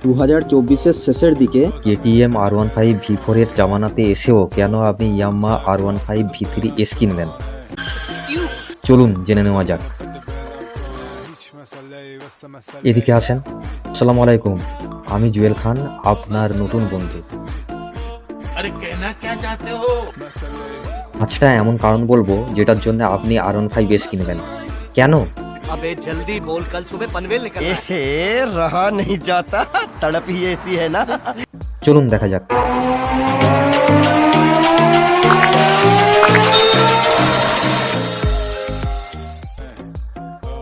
2024-এর শেষের দিকে KTM R15 V4 এর জামানাতে এসেও কেন আপনি ইয়ামাহা R15 V3S কিনবেন? চলুন জেনে নেওয়া যাক। এদিকে আসেন। আসসালামু আলাইকুম, আমি জুয়েল খান, আপনার নতুন বন্ধু। আজটা এমন কারণ বলবো যেটার জন্য আপনি R15S কিনবেন। কেন? अबे जल्दी बोल, कल सुबह पनवेल निकलना है। एहे, रहा नहीं जाता, तड़प ही ऐसी है ना। চলুন দেখা যাক।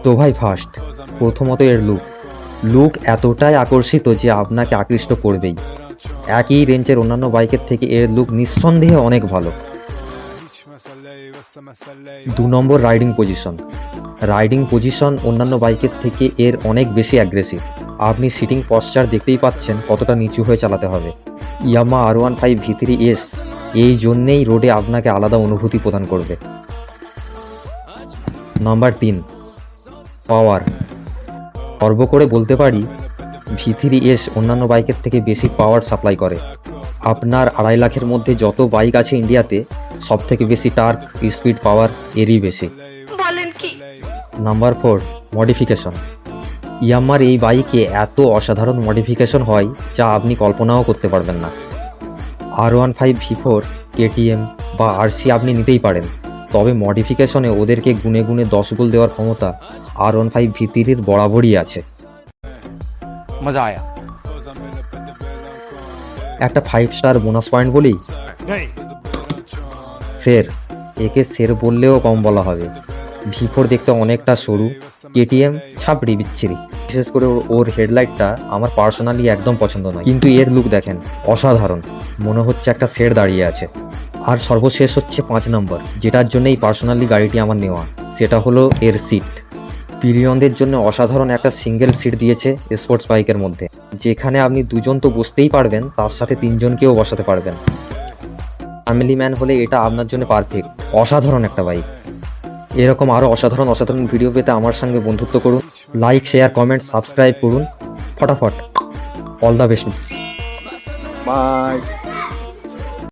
তো ভাই ফার্স্ট, প্রথমত এর লুক এতটাই আকর্ষিত যে আপনাকে আকৃষ্ট করবেই। একই রেঞ্জের অন্যান্য বাইকের থেকে এর লুক নিঃসন্দেহে অনেক ভালো। 2 নম্বর রাইডিং পজিশন অন্যান্য বাইকের থেকে এর অনেক বেশি অ্যাগ্রেসিভ। আপনি সিটিং পশ্চার দেখতেই পাচ্ছেন কতটা নিচু হয়ে চালাতে হবে। ইয়ামাহা R15 V3S এই জন্যেই রোডে আপনাকে আলাদা অনুভূতি প্রদান করবে। নাম্বার 3, পাওয়ার। গর্ব করে বলতে পারি V3S অন্যান্য বাইকের থেকে বেশি পাওয়ার সাপ্লাই করে। আপনার 2.5 লাখের মধ্যে যত বাইক আছে ইন্ডিয়াতে, সব থেকে বেশি টার্ক, স্পিড, পাওয়ার এরই বেশি। Number 4, modification. ইয়ামাহার এই বাইকে এত অসাধারণ মডিফিকেশন হয় যা আপনি কল্পনাও করতে পারবেন না। R15 V4, KTM বা RC আপনি নিতেই পারেন, তবে মডিফিকেশনে ওদেরকে গুনে গুনে 10 গোল দেওয়ার ক্ষমতা R15 V3 বরাবরই আছে। मजा आया। একটা 5 স্টার বোনাস পয়েন্ট বলি, শের। একে শের বললেও কম বলা হবে। V4 দেখতে অনেকটা সরু, KTM ছাপড়ি বিচ্ছিরি। বিশেষ করে ওর হেডলাইটটা আমার পার্সোনালি একদম পছন্দ নয়, কিন্তু এর লুক দেখেন অসাধারণ, মনে হচ্ছে একটা শের দাঁড়িয়ে আছে। আর সর্বশেষ হচ্ছে 5 নম্বর, যেটার জন্যই পার্সোনালি গাড়িটি আমার নেওয়া, সেটা হলো এর সিট। পিলিয়নদের জন্য অসাধারণ একটা সিঙ্গেল সিট দিয়েছে স্পোর্টস বাইকের মধ্যে, যেখানে আপনি 2 জন তো বসতেই পারবেন, তার সাথে 3 জনকেও বসাতে পারবেন। ফ্যামিলি ম্যান হলে এটা আপনার জন্য পারফেক্ট। অসাধারণ একটা বাইক। এরকম আরও অসাধারণ ভিডিও পেতে আমার সঙ্গে বন্ধুত্ব করুন। লাইক, শেয়ার, কমেন্ট, সাবস্ক্রাইব করুন ফটাফট। All the best. বাই।